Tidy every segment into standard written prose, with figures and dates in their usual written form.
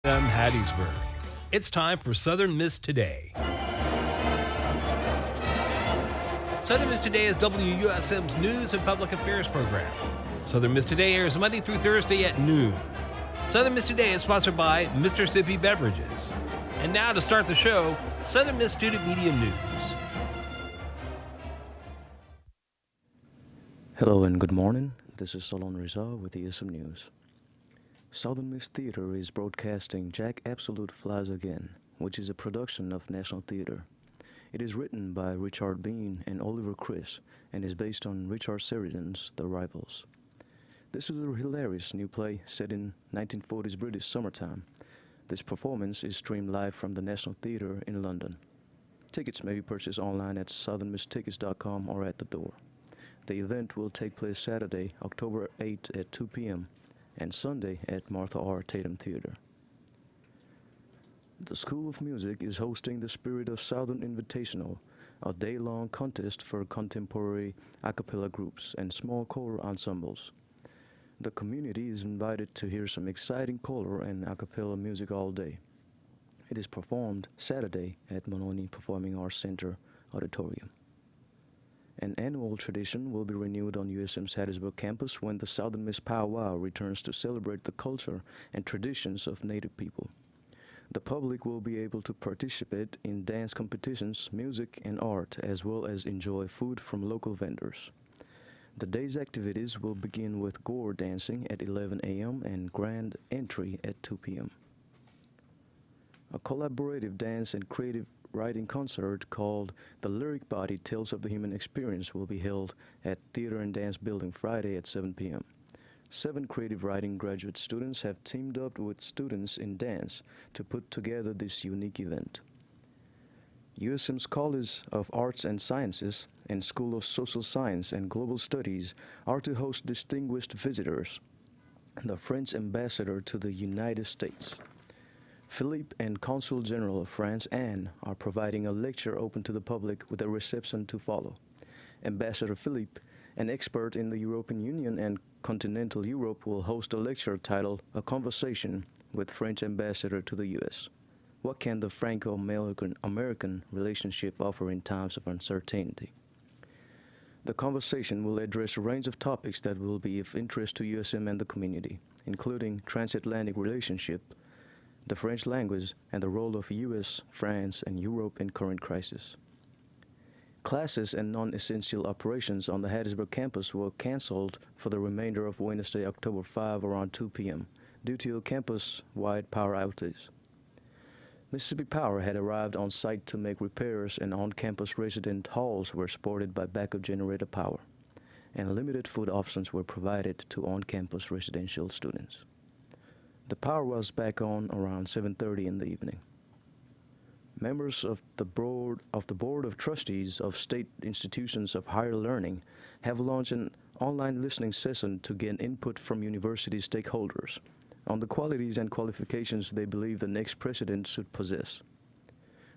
Hattiesburg. It's time for Southern Miss Today. Southern Miss Today is WUSM's news and public affairs program. Southern Miss Today airs Monday through Thursday at noon. Southern Miss Today is sponsored by Mississippi Beverages. And now to start the show, Southern Miss Student Media News. Hello and good morning. This is Solon Rizal with ESM News. Southern Miss Theater is broadcasting Jack Absolute Flies Again, which is a production of National Theater. It is written by Richard Bean and Oliver Chris and is based on Richard Sheridan's The Rivals. This is a hilarious new play set in 1940s British summertime. This performance is streamed live from the National Theatre in London. Tickets may be purchased online at southernmisstickets.com or at the door. The event will take place Saturday, October 8 at 2 p.m. and Sunday at Martha R. Tatum Theatre. The School of Music is hosting the Spirit of Southern Invitational, a day-long contest for contemporary a cappella groups and small choral ensembles. The community is invited to hear some exciting choral and a cappella music all day. It is performed Saturday at Mononi Performing Arts Center Auditorium. An annual tradition will be renewed on USM's Hattiesburg campus when the Southern Miss Powwow returns to celebrate the culture and traditions of Native people. The public will be able to participate in dance competitions, music, and art, as well as enjoy food from local vendors. The day's activities will begin with gore dancing at 11 a.m. and grand entry at 2 p.m. A collaborative dance and creative writing concert called The Lyric Body Tales of the Human Experience will be held at Theater and Dance Building Friday at 7 p.m. 7 creative writing graduate students have teamed up with students in dance to put together this unique event. USM's College of Arts and Sciences and School of Social Science and Global Studies are to host distinguished visitors, the French ambassador to the United States. Philippe and Consul General of France, Anne, are providing a lecture open to the public with a reception to follow. Ambassador Philippe, an expert in the European Union and continental Europe, will host a lecture titled A Conversation with French Ambassador to the U.S. What can the Franco-American relationship offer in times of uncertainty? The conversation will address a range of topics that will be of interest to USM and the community, including transatlantic relationship, the French language, and the role of U.S., France, and Europe in current crisis. Classes and non-essential operations on the Hattiesburg campus were canceled for the remainder of Wednesday, October 5 around 2 p.m. due to a campus-wide power outage. Mississippi Power had arrived on site to make repairs, and on-campus resident halls were supported by backup generator power, and limited food options were provided to on-campus residential students. The power was back on around 7:30 in the evening. Members of the Board of Trustees of State Institutions of Higher Learning have launched an online listening session to gain input from university stakeholders on the qualities and qualifications they believe the next president should possess.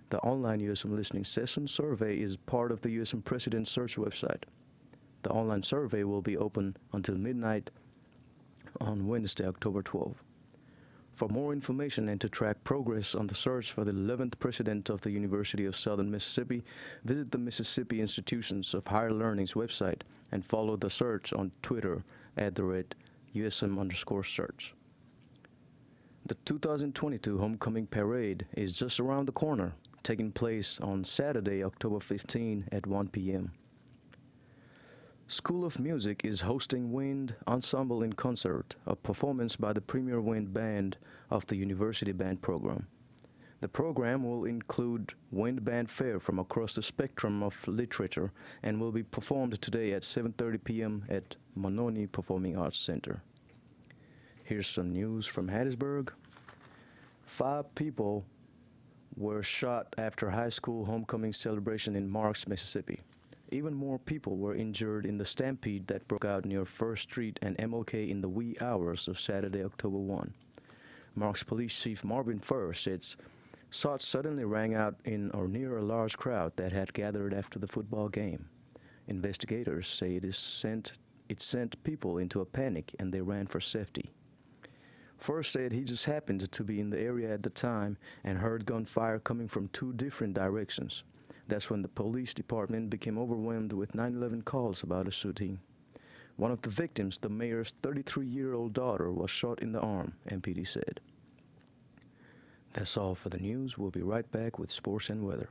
The online USM listening session survey is part of the USM President Search website. The online survey will be open until midnight on Wednesday, October 12. For more information and to track progress on the search for the 11th President of the University of Southern Mississippi, visit the Mississippi Institutions of Higher Learning's website and follow the search on Twitter @USM_search. The 2022 Homecoming Parade is just around the corner, taking place on Saturday, October 15 at 1 p.m. School of Music is hosting Wind Ensemble in Concert, a performance by the Premier Wind Band of the University Band Program. The program will include wind band fare from across the spectrum of literature and will be performed today at 7:30 p.m. at Mononi Performing Arts Center. Here's some news from Hattiesburg. 5 people were shot after high school homecoming celebration in Marks, Mississippi. Even more people were injured in the stampede that broke out near First Street and MLK in the wee hours of Saturday, October 1. Marks Police Chief Marvin Furr said shots suddenly rang out in or near a large crowd that had gathered after the football game. Investigators say it sent people into a panic and they ran for safety. First said he just happened to be in the area at the time and heard gunfire coming from two different directions. That's when the police department became overwhelmed with 911 calls about a shooting. One of the victims, the mayor's 33-year-old daughter, was shot in the arm, MPD said. That's all for the news. We'll be right back with sports and weather.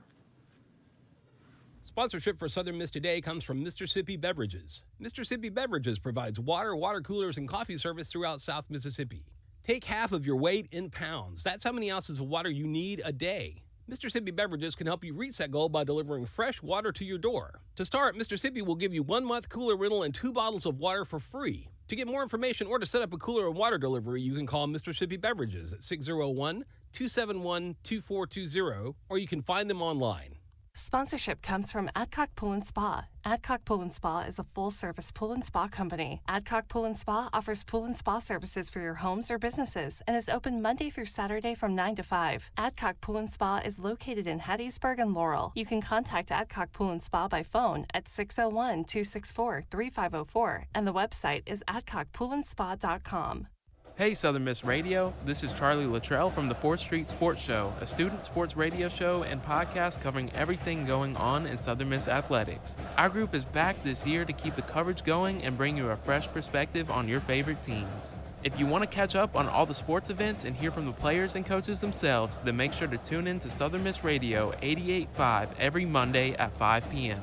Sponsorship for Southern Miss Today comes from Mississippi Beverages. Mississippi Beverages provides water, water coolers, and coffee service throughout South Mississippi. Take half of your weight in pounds. That's how many ounces of water you need a day. Mississippi Beverages can help you reach that goal by delivering fresh water to your door. To start, Mississippi will give you 1 month cooler rental and 2 bottles of water for free. To get more information or to set up a cooler and water delivery, you can call Mississippi Beverages at 601-271-2420, or you can find them online. Sponsorship comes from Adcock Pool and Spa. Adcock Pool and Spa is a full-service pool and spa company. Adcock Pool and Spa offers pool and spa services for your homes or businesses and is open Monday through Saturday from 9 to 5. Adcock Pool and Spa is located in Hattiesburg and Laurel. You can contact Adcock Pool and Spa by phone at 601-264-3504, and the website is adcockpoolandspa.com. Hey Southern Miss Radio, this is Charlie Luttrell from the 4th Street Sports Show, a student sports radio show and podcast covering everything going on in Southern Miss athletics. Our group is back this year to keep the coverage going and bring you a fresh perspective on your favorite teams. If you want to catch up on all the sports events and hear from the players and coaches themselves, then make sure to tune in to Southern Miss Radio 88.5 every Monday at 5 p.m.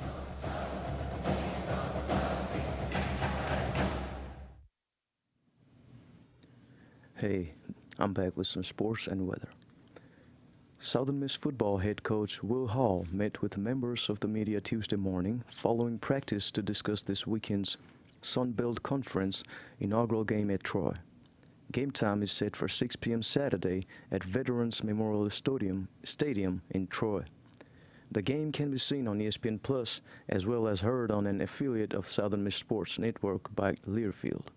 Hey, I'm back with some sports and weather. Southern Miss football head coach Will Hall met with members of the media Tuesday morning following practice to discuss this weekend's Sun Belt Conference inaugural game at Troy. Game time is set for 6 p.m. Saturday at Veterans Memorial Stadium in Troy. The game can be seen on ESPN Plus as well as heard on an affiliate of Southern Miss Sports Network by Learfield.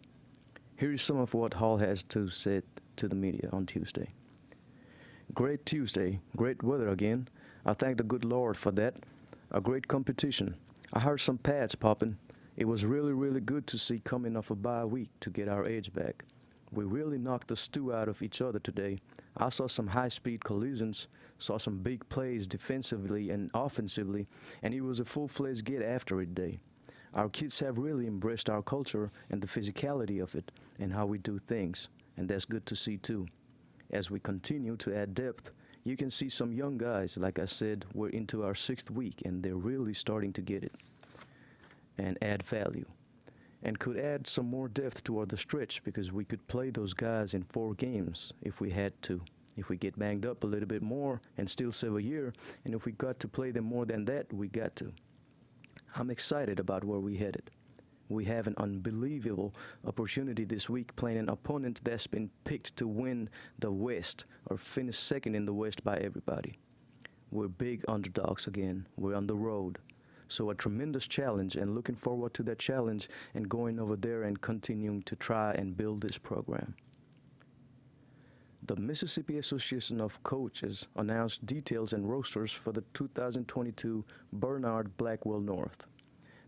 Here is some of what Hall has to say to the media on Tuesday. Great Tuesday, great weather again. I thank the good Lord for that. A great competition. I heard some pads popping. It was really good to see coming off a bye week to get our edge back. We really knocked the stew out of each other today. I saw some high-speed collisions, saw some big plays defensively and offensively, and it was a full-fledged get-after-it day. Our kids have really embraced our culture and the physicality of it and how we do things, and that's good to see too. As we continue to add depth, you can see some young guys, like I said, we're into our 6th week and they're really starting to get it and add value. And could add some more depth toward the stretch because we could play those guys in 4 games if we had to. If we get banged up a little bit more and still save a year, and if we got to play them more than that, we got to. I'm excited about where we headed. We have an unbelievable opportunity this week playing an opponent that's been picked to win the West or finish second in the West by everybody. We're big underdogs again. We're on the road. So a tremendous challenge, and looking forward to that challenge and going over there and continuing to try and build this program. The Mississippi Association of Coaches announced details and rosters for the 2022 Bernard Blackwell North.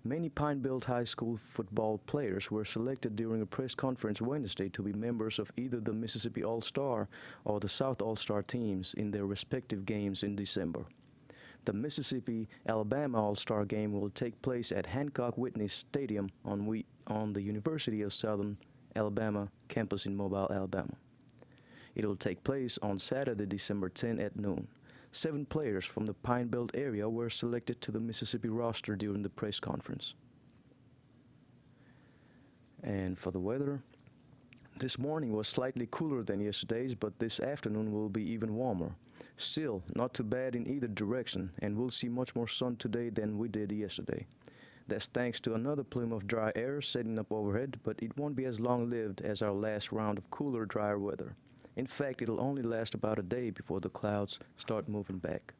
Many Pine Belt High School football players were selected during a press conference Wednesday to be members of either the Mississippi All-Star or the South All-Star teams in their respective games in December. The Mississippi-Alabama All-Star game will take place at Hancock Whitney Stadium on the University of Southern Alabama campus in Mobile, Alabama. It will take place on Saturday, December 10 at noon. 7 players from the Pine Belt area were selected to the Mississippi roster during the press conference. And for the weather, this morning was slightly cooler than yesterday's, but this afternoon will be even warmer. Still, not too bad in either direction, and we'll see much more sun today than we did yesterday. That's thanks to another plume of dry air setting up overhead, but it won't be as long-lived as our last round of cooler, drier weather. In fact, it'll only last about a day before the clouds start moving back.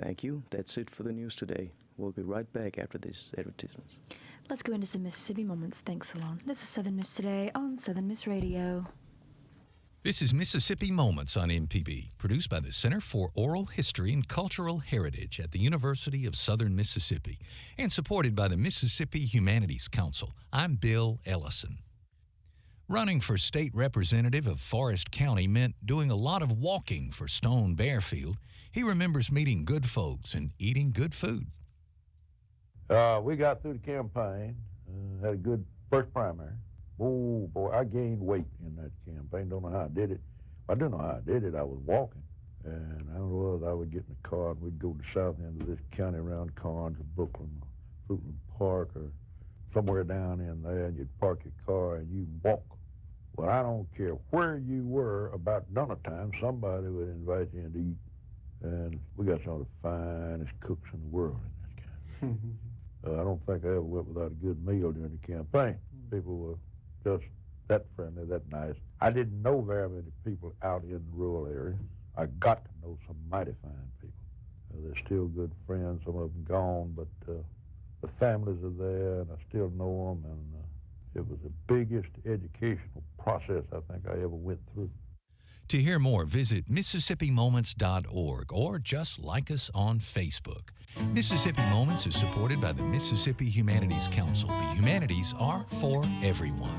Thank you. That's it for the news today. We'll be right back after these advertisements. Let's go into some Mississippi Moments. Thanks, Salon. This is Southern Miss Today on Southern Miss Radio. This is Mississippi Moments on MPB, produced by the Center for Oral History and Cultural Heritage at the University of Southern Mississippi and supported by the Mississippi Humanities Council. I'm Bill Ellison. Running for state representative of Forest County meant doing a lot of walking for Stone Bearfield. He remembers meeting good folks and eating good food. We got through the campaign, had a good first primary. Oh, boy, I gained weight in that campaign. Don't know how I did it. I don't know how I did it. I was walking. And I don't know whether I would get in the car and we'd go to the south end of this county around Carnes or Brooklyn or Fruitland Park or somewhere down in there, and you'd park your car and you'd walk. Well, I don't care where you were, about dinner time, somebody would invite you in to eat. And we got some of the finest cooks in the world in this county. I don't think I ever went without a good meal during the campaign. People were just that friendly, that nice. I didn't know very many people out in the rural area. I got to know some mighty fine people. They're still good friends, some of them gone, but the families are there, and I still know them, and it was the biggest educational process I think I ever went through. To hear more, visit MississippiMoments.org or just like us on Facebook. Mississippi Moments is supported by the Mississippi Humanities Council. The humanities are for everyone.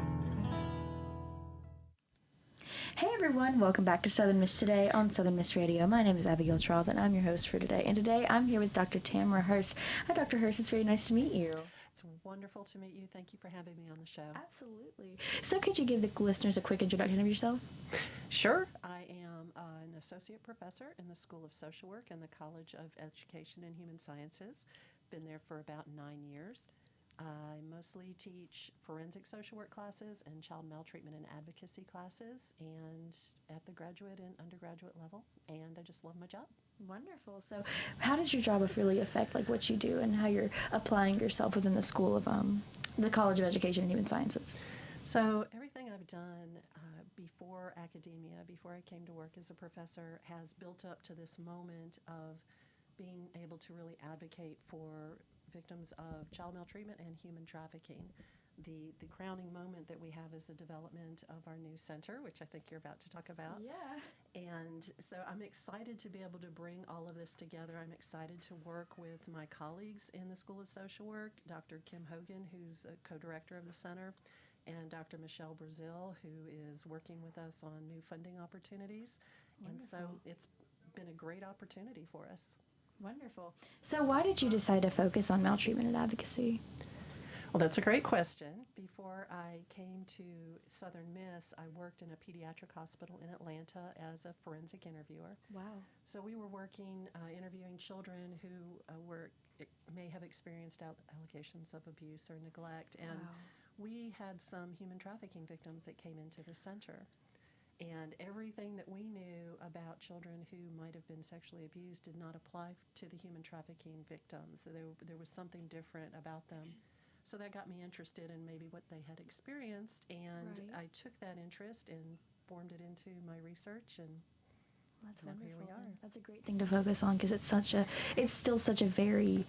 Hey everyone, welcome back to Southern Miss Today on Southern Miss Radio. My name is Abigail Charles and I'm your host for today. And today I'm here with Dr. Tamara Hurst. Hi Dr. Hurst, it's very nice to meet you. It's wonderful to meet you. Thank you for having me on the show. Absolutely. So could you give the listeners a quick introduction of yourself? Sure. I am an associate professor in the School of Social Work and the College of Education and Human Sciences. Been there for about 9 years. I mostly teach forensic social work classes and child maltreatment and advocacy classes, and at the graduate and undergraduate level, and I just love my job. Wonderful. So how does your job really affect what you do and how you're applying yourself within the school of the College of Education and Human Sciences? So everything I've done before academia, before I came to work as a professor, has built up to this moment of being able to really advocate for victims of child maltreatment and human trafficking. The crowning moment that we have is the development of our new center, which I think you're about to talk about. Yeah. And so I'm excited to be able to bring all of this together. I'm excited to work with my colleagues in the School of Social Work, Dr. Kim Hogan, who's a co-director of the center, and Dr. Michelle Brazil, who is working with us on new funding opportunities. Wonderful. And so it's been a great opportunity for us. Wonderful. So why did you decide to focus on maltreatment and advocacy? Well, that's a great question. Before I came to Southern Miss, I worked in a pediatric hospital in Atlanta as a forensic interviewer. Wow. So we were working, interviewing children who may have experienced allegations of abuse or neglect. And we had some human trafficking victims that came into the center. And everything that we knew about children who might have been sexually abused did not apply to the human trafficking victims. So there was something different about them. So that got me interested in maybe what they had experienced, and Right. I took that interest and formed it into my research, and That's now wonderful. here we are. That's a great thing to focus on because it's still such a very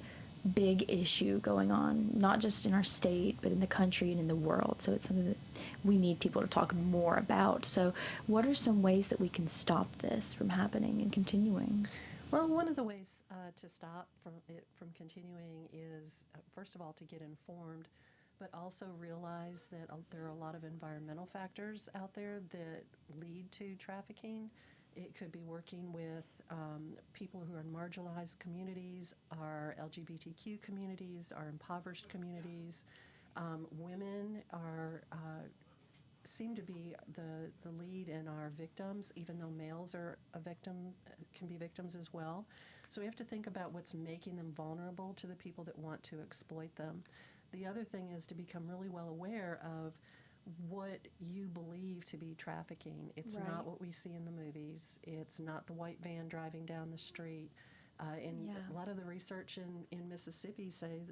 big issue going on, not just in our state, but in the country and in the world. So it's something that we need people to talk more about. So what are some ways that we can stop this from happening and continuing? Well, one of the ways to stop it from continuing is, first of all, to get informed, but also realize that there are a lot of environmental factors out there that lead to trafficking. It could be working with people who are in marginalized communities, our LGBTQ communities, our impoverished communities. Women seem to be the lead in our victims, even though males are can be victims as well. So we have to think about what's making them vulnerable to the people that want to exploit them. The other thing is to become really well aware of what you believe to be trafficking. It's Right. not what we see in the movies. It's not the white van driving down the street. And Yeah. a lot of the research in Mississippi say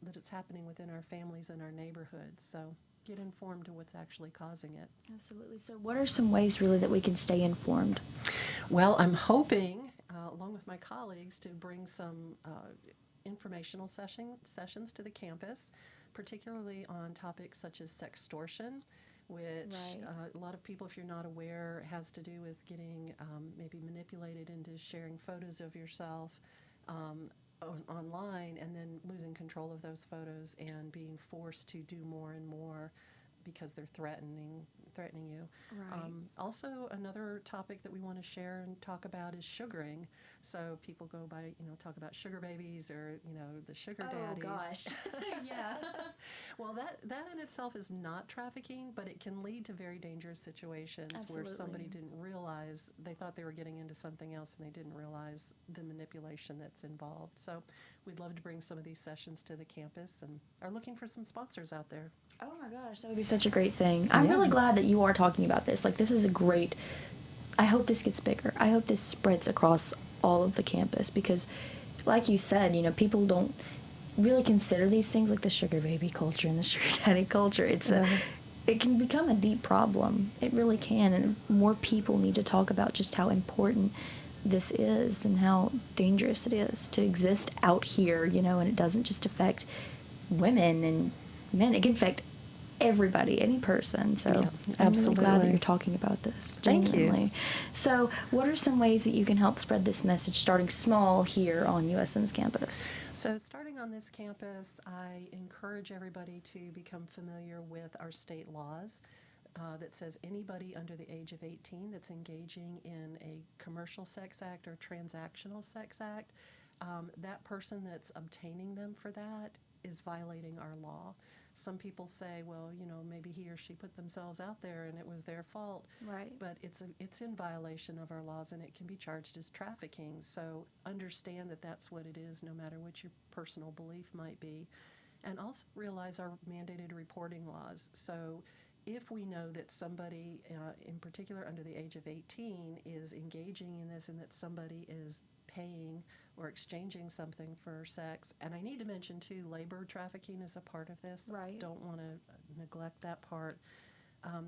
that it's happening within our families and our neighborhoods. So get informed to what's actually causing it. Absolutely. So what are some ways really that we can stay informed? Well, I'm hoping, along with my colleagues, to bring some informational sessions to the campus, particularly on topics such as sextortion, which Right. A lot of people, if you're not aware, has to do with getting maybe manipulated into sharing photos of yourself online and then losing control of those photos and being forced to do more and more because they're threatening you. Right. Also, another topic that we want to share and talk about is sugaring. So people go by, talk about sugar babies or, the sugar daddies. Oh, gosh. Yeah. Well, that in itself is not trafficking, but it can lead to very dangerous situations where somebody Absolutely. didn't realize, they thought they were getting into something else and they didn't realize the manipulation that's involved. So we'd love to bring some of these sessions to the campus and are looking for some sponsors out there. Oh my gosh, that would be such a great thing. I'm really glad that you are talking about this. Like, this is a great, I hope this gets bigger. I hope this spreads across all of the campus because, like you said, people don't really consider these things like the sugar baby culture and the sugar daddy culture. It can become a deep problem. It really can, and more people need to talk about just how important this is and how dangerous it is to exist out here, and it doesn't just affect women and men. It can affect everybody, any person. So I'm really glad that you're talking about this. Genuinely. Thank you. So what are some ways that you can help spread this message starting small here on USM's campus? So starting on this campus, I encourage everybody to become familiar with our state laws that says anybody under the age of 18 that's engaging in a commercial sex act or transactional sex act, that person that's obtaining them for that is violating our law. Some people say, well, maybe he or she put themselves out there and it was their fault. Right. But it's in violation of our laws and it can be charged as trafficking. So understand that that's what it is, no matter what your personal belief might be. And also realize our mandated reporting laws. So if we know that somebody, in particular under the age of 18, is engaging in this and that somebody is paying or exchanging something for sex. And I need to mention, too, labor trafficking is a part of this. Right. Don't want to neglect that part.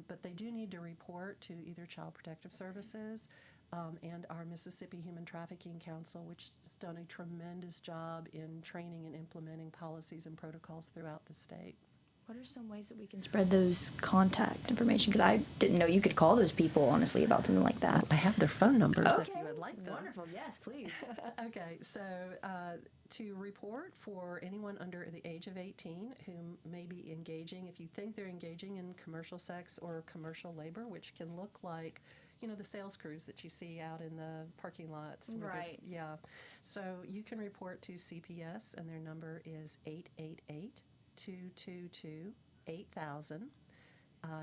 But they do need to report to either Child Protective Services and our Mississippi Human Trafficking Council, which has done a tremendous job in training and implementing policies and protocols throughout the state. What are some ways that we can spread those contact information? Because I didn't know you could call those people, honestly, about something like that. I have their phone numbers if you would like them. Wonderful. Yes, please. Okay, so to report for anyone under the age of 18 who may be engaging, if you think they're engaging in commercial sex or commercial labor, which can look like, the sales crews that you see out in the parking lots. Right. Yeah. So you can report to CPS, and their number is 888-222-8000.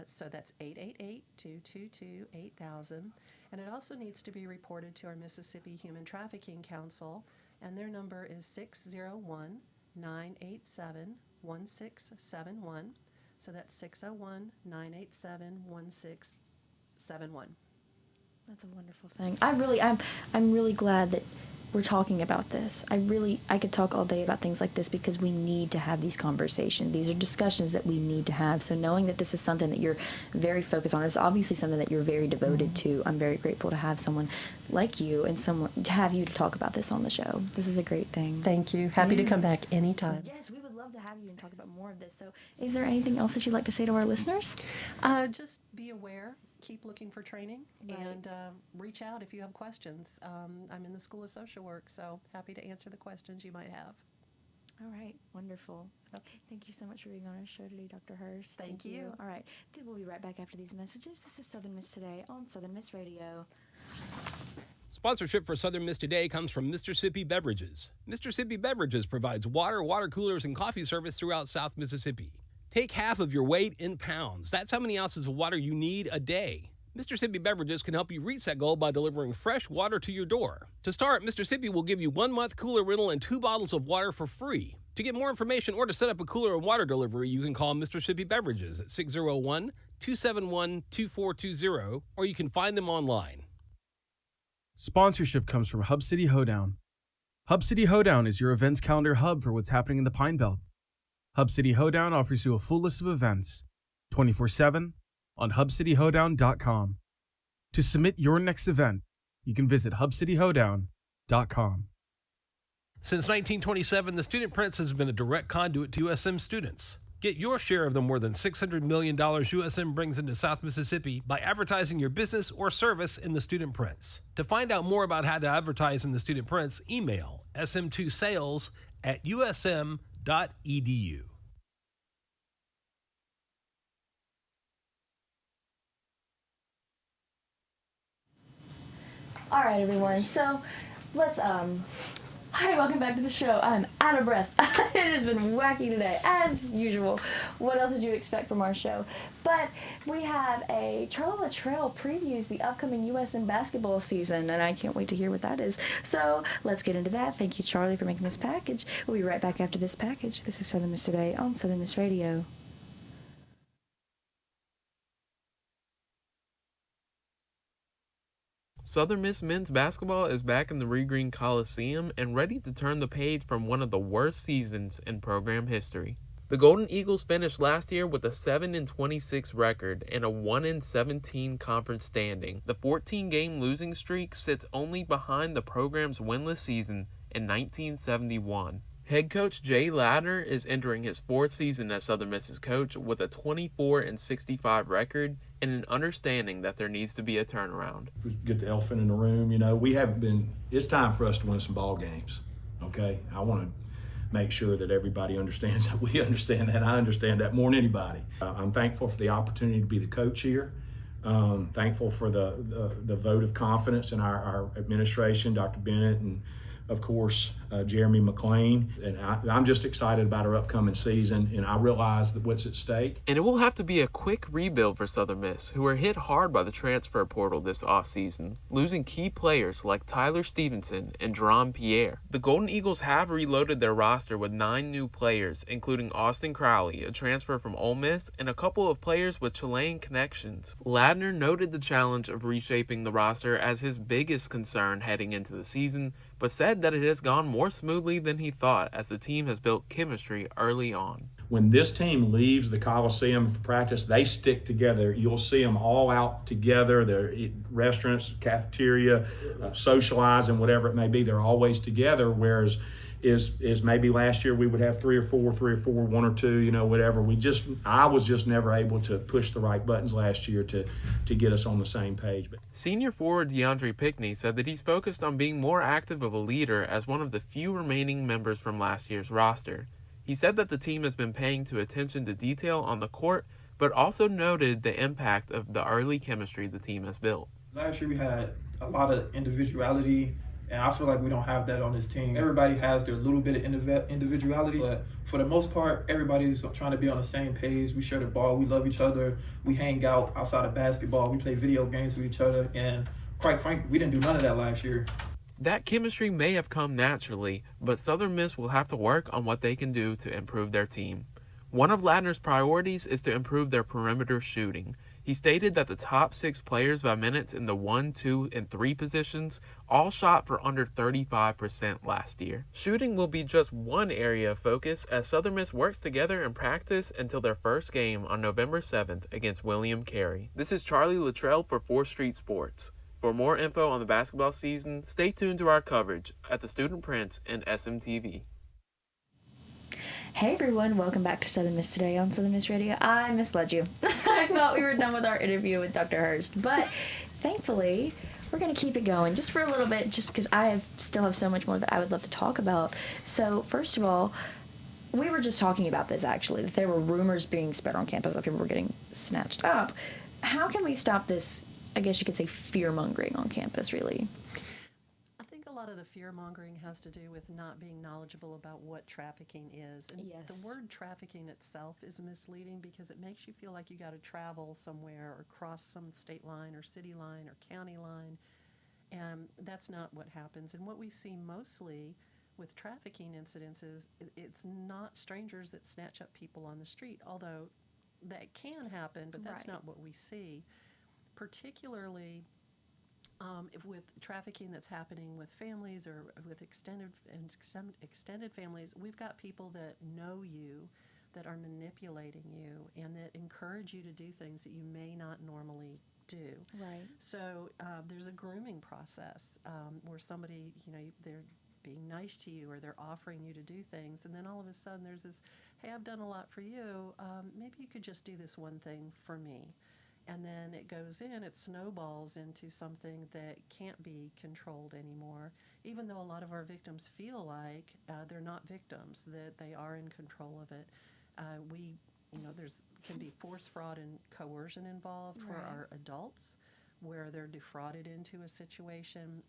So that's 888-222-8000. And it also needs to be reported to our Mississippi Human Trafficking Council, and their number is 601-987-1671. So that's 601-987-1671. That's a wonderful thing. I'm really glad that we're talking about this. I could talk all day about things like this because we need to have these conversations. These are discussions that we need to have. So knowing that this is something that you're very focused on is obviously something that you're very devoted to. I'm very grateful to have someone like you and to have you to talk about this on the show. This is a great thing. Thank you. Happy to come back anytime. Yes, we would love to have you and talk about more of this. So is there anything else that you'd like to say to our listeners? Just be aware. Keep looking for training and reach out if you have questions. I'm in the School of Social Work, so happy to answer the questions you might have. All right. Wonderful. Okay. Thank you so much for being on our show today, Dr. Hurst. Thank you. All right. Then we'll be right back after these messages. This is Southern Miss Today on Southern Miss Radio. Sponsorship for Southern Miss Today comes from Mississippi Beverages. Mississippi Beverages provides water coolers, and coffee service throughout South Mississippi. Take half of your weight in pounds. That's how many ounces of water you need a day. Mississippi Beverages can help you reach that goal by delivering fresh water to your door. To start, Mississippi will give you 1 month cooler rental and 2 bottles of water for free. To get more information or to set up a cooler and water delivery, you can call Mississippi Beverages at 601-271-2420, or you can find them online. Sponsorship comes from Hub City Hoedown. Hub City Hoedown is your events calendar hub for what's happening in the Pine Belt. Hub City Hoedown offers you a full list of events, 24/7, on hubcityhoedown.com. To submit your next event, you can visit hubcityhoedown.com. Since 1927, the Student Prince has been a direct conduit to USM students. Get your share of the more than $600 million USM brings into South Mississippi by advertising your business or service in the Student Prince. To find out more about how to advertise in the Student Prince, email sm2sales@usm.edu. All right, everyone. So let's Hi, welcome back to the show. I'm out of breath. It has been wacky today, as usual. What else would you expect from our show? But we have Charlie Luttrell previews the upcoming USM basketball season, and I can't wait to hear what that is. So let's get into that. Thank you, Charlie, for making this package. We'll be right back after this package. This is Southern Miss Today on Southern Miss Radio. Southern Miss men's basketball is back in the Reed-Green Coliseum and ready to turn the page from one of the worst seasons in program history. The Golden Eagles finished last year with a 7-26 record and a 1-17 conference standing. The 14-game losing streak sits only behind the program's winless season in 1971. Head coach Jay Ladner is entering his fourth season as Southern Miss's coach with a 24-65 record and an understanding that there needs to be a turnaround. We get the elephant in the room, it's time for us to win some ball games, okay? I want to make sure that everybody understands that we understand that. I understand that more than anybody. I'm thankful for the opportunity to be the coach here. Thankful for the vote of confidence in our administration, Dr. Bennett, and of course, Jeremy McLean. And I'm just excited about our upcoming season, and I realize that what's at stake. And it will have to be a quick rebuild for Southern Miss, who are hit hard by the transfer portal this offseason, losing key players like Tyler Stevenson and Jerome Pierre. The Golden Eagles have reloaded their roster with 9 new players, including Austin Crowley, a transfer from Ole Miss, and a couple of players with Chilean connections. Ladner noted the challenge of reshaping the roster as his biggest concern heading into the season, but said that it has gone more smoothly than he thought as the team has built chemistry early on. When this team leaves the Coliseum for practice, they stick together. You'll see them all out together. They're at restaurants, cafeteria, socializing, whatever it may be. They're always together, whereas is maybe last year we would have 3 or 4, 1 or 2, whatever. I was just never able to push the right buttons last year to get us on the same page. Senior forward DeAndre Pickney said that he's focused on being more active of a leader as one of the few remaining members from last year's roster. He said that the team has been paying attention to detail on the court, but also noted the impact of the early chemistry the team has built. Last year we had a lot of individuality, and I feel like we don't have that on this team. Everybody has their little bit of individuality, but for the most part, everybody's trying to be on the same page. We share the ball, we love each other, we hang out outside of basketball, we play video games with each other, and quite frankly, we didn't do none of that last year. That chemistry may have come naturally, but Southern Miss will have to work on what they can do to improve their team. One of Ladner's priorities is to improve their perimeter shooting. He stated that the top 6 players by minutes in the 1, 2, and 3 positions all shot for under 35% last year. Shooting will be just one area of focus as Southern Miss works together in practice until their first game on November 7th against William Carey. This is Charlie Luttrell for 4th Street Sports. For more info on the basketball season, stay tuned to our coverage at the Student Prince and SMTV. Hey everyone, welcome back to Southern Miss Today on Southern Miss Radio. I misled you. I thought we were done with our interview with Dr. Hurst, but thankfully we're going to keep it going just for a little bit, just because still have so much more that I would love to talk about. So first of all, we were just talking about this actually, that there were rumors being spread on campus that people were getting snatched up. How can we stop this, I guess you could say, fear-mongering on campus, really? I think a lot of the fear-mongering has to do with not being knowledgeable about what trafficking is. And Yes. the word trafficking itself is misleading because it makes you feel like you got to travel somewhere or cross some state line or city line or county line. And that's not what happens. And what we see mostly with trafficking incidents is it's not strangers that snatch up people on the street, although that can happen, but that's Right. not what we see. Particularly with trafficking that's happening with families or with extended families, we've got people that know you, that are manipulating you, and that encourage you to do things that you may not normally do. Right. So there's a grooming process where somebody, they're being nice to you or they're offering you to do things, and then all of a sudden there's this, hey, I've done a lot for you, maybe you could just do this one thing for me. And then it snowballs into something that can't be controlled anymore, even though a lot of our victims feel like they're not victims, that they are in control of it. There's can be force, fraud, and coercion involved for Right. our adults, where they're defrauded into a situation.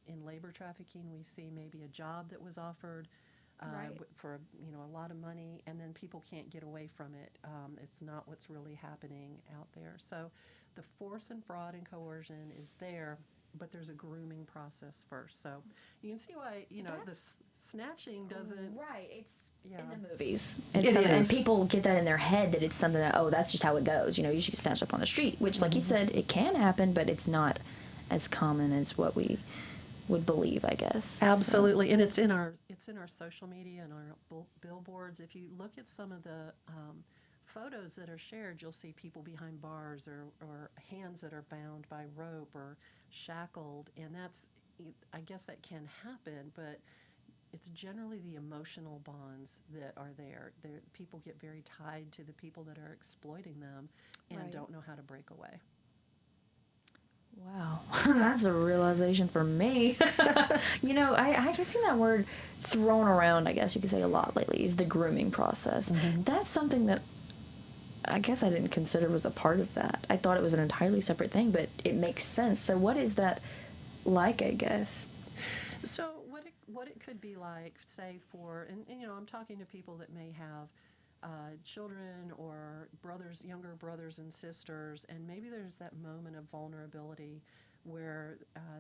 In labor trafficking, we see maybe a job that was offered Right. for a lot of money, and then people can't get away from it. It's not what's really happening out there. So the force and fraud and coercion is there, but there's a grooming process first. So you can see why this snatching doesn't. Right. It's Yeah. in the movies. It And is. people get that in their head that it's something that, that's just how it goes. You should get snatched up on the street, which, like you said, it can happen, but it's not as common as what we would believe, I guess. Absolutely, and it's in our social media and our billboards. If you look at some of the photos that are shared, you'll see people behind bars or hands that are bound by rope or shackled, and I guess that can happen, but it's generally the emotional bonds that are there. People get very tied to the people that are exploiting them and Right. don't know how to break away. Wow, that's a realization for me. I've seen that word thrown around, I guess you could say, a lot lately, is the grooming process. That's something that I guess I didn't consider was a part of that. I thought it was an entirely separate thing, but it makes sense. So what is that like, I guess? So what it could be like, say and I'm talking to people that may have children or younger brothers and sisters, and maybe there's that moment of vulnerability where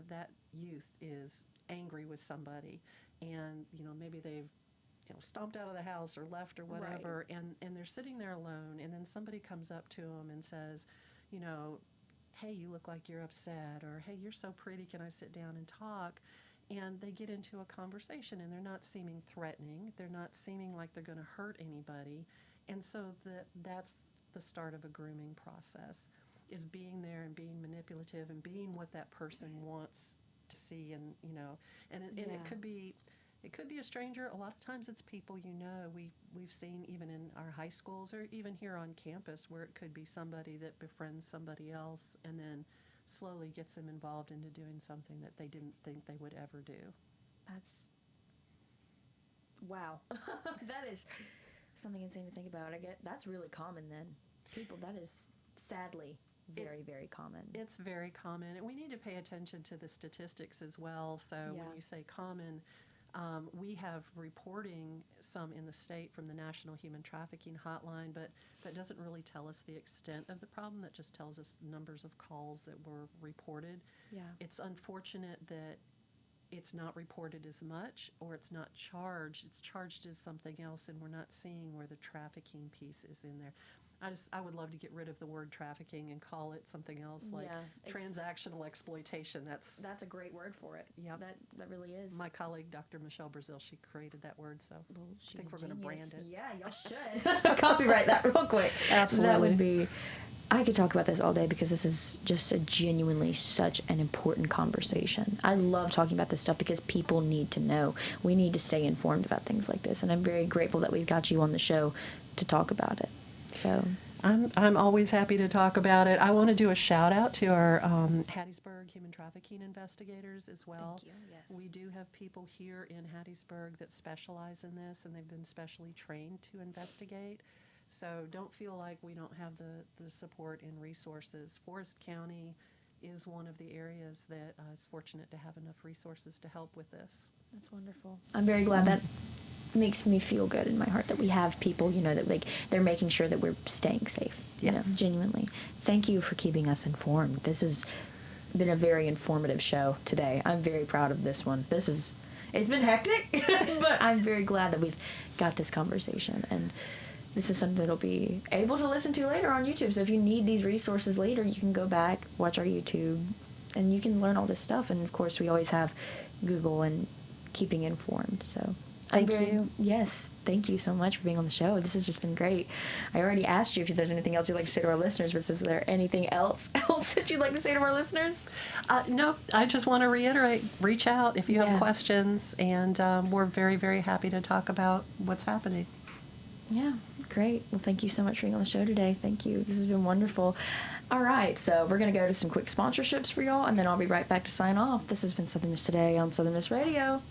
that youth is angry with somebody, and maybe they've stomped out of the house or left or whatever, and they're sitting there alone, and then somebody comes up to them and says, hey, you look like you're upset, or hey, you're so pretty, can I sit down and talk? And they get into a conversation, and they're not seeming threatening. They're not seeming like they're going to hurt anybody. And so that's the start of a grooming process, is being there and being manipulative and being what that person wants to see. And it could be a stranger. A lot of times it's people we've seen even in our high schools or even here on campus, where it could be somebody that befriends somebody else and then slowly gets them involved into doing something that they didn't think they would ever do. That's wow. That is something insane to think about. I get that's really common then. That is sadly very, very common. It's very common, and we need to pay attention to the statistics as well. So when you say common, we have reporting some in the state from the National Human Trafficking Hotline, but that doesn't really tell us the extent of the problem. That just tells us numbers of calls that were reported. Yeah. It's unfortunate that it's not reported as much, or it's not charged. It's charged as something else, and we're not seeing where the trafficking piece is in there. I would love to get rid of the word trafficking and call it something else, like transactional exploitation. That's a great word for it. Yeah, that really is. My colleague, Dr. Michelle Brazil, she created that word, so I think we're going to brand it. Yeah, y'all should. Copyright that real quick. Absolutely. That would be... I could talk about this all day because this is just genuinely such an important conversation. I love talking about this stuff because people need to know. We need to stay informed about things like this, and I'm very grateful that we've got you on the show to talk about it. So I'm always happy to talk about it. I want to do a shout out to our Hattiesburg human trafficking investigators as well. Thank you. Yes. We do have people here in Hattiesburg that specialize in this, and they've been specially trained to investigate. So don't feel like we don't have the support and resources. Forest County is one of the areas that is fortunate to have enough resources to help with this. That's wonderful. I'm very glad that makes me feel good in my heart that we have people, that they're making sure that we're staying safe. Yes. Genuinely. Thank you for keeping us informed. This has been a very informative show today. I'm very proud of this one. It's been hectic, but I'm very glad that we've got this conversation, and this is something that'll be able to listen to later on YouTube. So if you need these resources later, you can go back, watch our YouTube, and you can learn all this stuff. And of course, we always have Google and keeping informed. So Thank you. Yes, thank you so much for being on the show. This has just been great. I already asked you if there's anything else you'd like to say to our listeners, but is there anything else that you'd like to say to our listeners? No, I just want to reiterate, reach out if you have questions, and we're very, very happy to talk about what's happening. Yeah, great. Well, thank you so much for being on the show today. Thank you. This has been wonderful. All right, so we're going to go to some quick sponsorships for y'all, and then I'll be right back to sign off. This has been Southern Miss Today on Southern Miss Radio.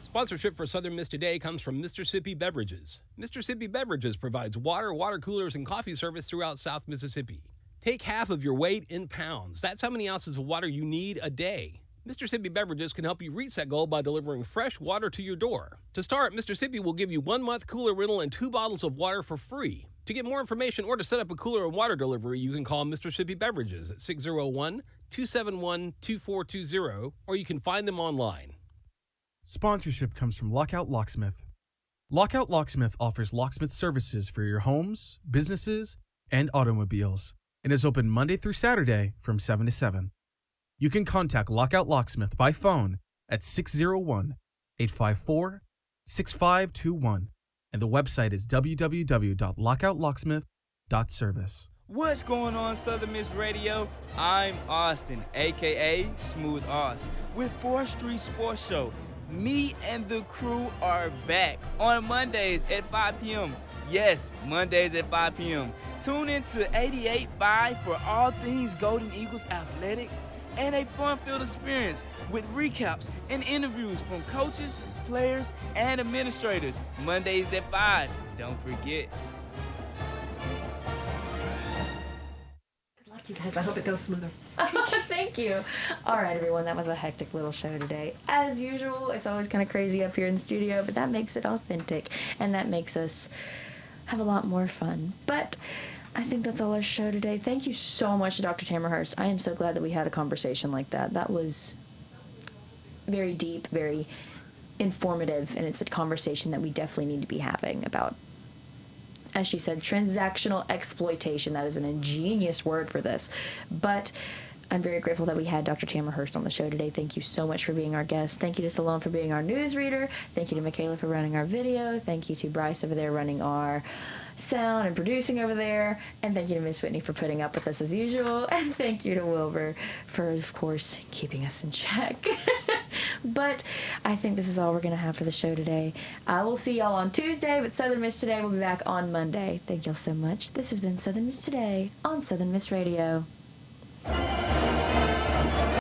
Sponsorship for Southern Miss Today comes from Mississippi Beverages. Mississippi Beverages provides water, water coolers, and coffee service throughout South Mississippi. Take half of your weight in pounds. That's how many ounces of water you need a day. Mr. Sippy Beverages can help you reach that goal by delivering fresh water to your door. To start, Mr. Sippy will give you 1 month cooler rental and 2 bottles of water for free. To get more information or to set up a cooler and water delivery, you can call Mr. Sippy Beverages at 601-271-2420, or you can find them online. Sponsorship comes from Lockout Locksmith. Lockout Locksmith offers locksmith services for your homes, businesses, and automobiles, and is open Monday through Saturday from 7 to 7. You can contact Lockout Locksmith by phone at 601-854-6521, and the website is www.lockoutlocksmith.service. What's going on, Southern Miss Radio? I'm Austin, aka Smooth Oz, with 4th Street Sports Show. Me and the crew are back on Mondays at 5 p.m. Yes, Mondays at 5 p.m. Tune in to 88.5 for all things Golden Eagles athletics and a fun-filled experience with recaps and interviews from coaches, players, and administrators. Mondays at 5. Don't forget. Good luck, you guys. I hope it goes smoother. Thank you. All right, everyone. That was a hectic little show today. As usual, it's always kind of crazy up here in the studio, but that makes it authentic, and that makes us have a lot more fun. But I think that's all our show today. Thank you so much to Dr. Tamara Hurst. I am so glad that we had a conversation like that. That was very deep, very informative, and it's a conversation that we definitely need to be having about, as she said, transactional exploitation. That is an ingenious word for this. But I'm very grateful that we had Dr. Tamara Hurst on the show today. Thank you so much for being our guest. Thank you to Salone for being our newsreader. Thank you to Michaela for running our video. Thank you to Bryce over there running our sound and producing over there. And thank you to Miss Whitney for putting up with us as usual. And thank you to Wilbur for, of course, keeping us in check. But I think this is all we're going to have for the show today. I will see y'all on Tuesday, but Southern Miss Today will be back on Monday. Thank y'all so much. This has been Southern Miss Today on Southern Miss Radio.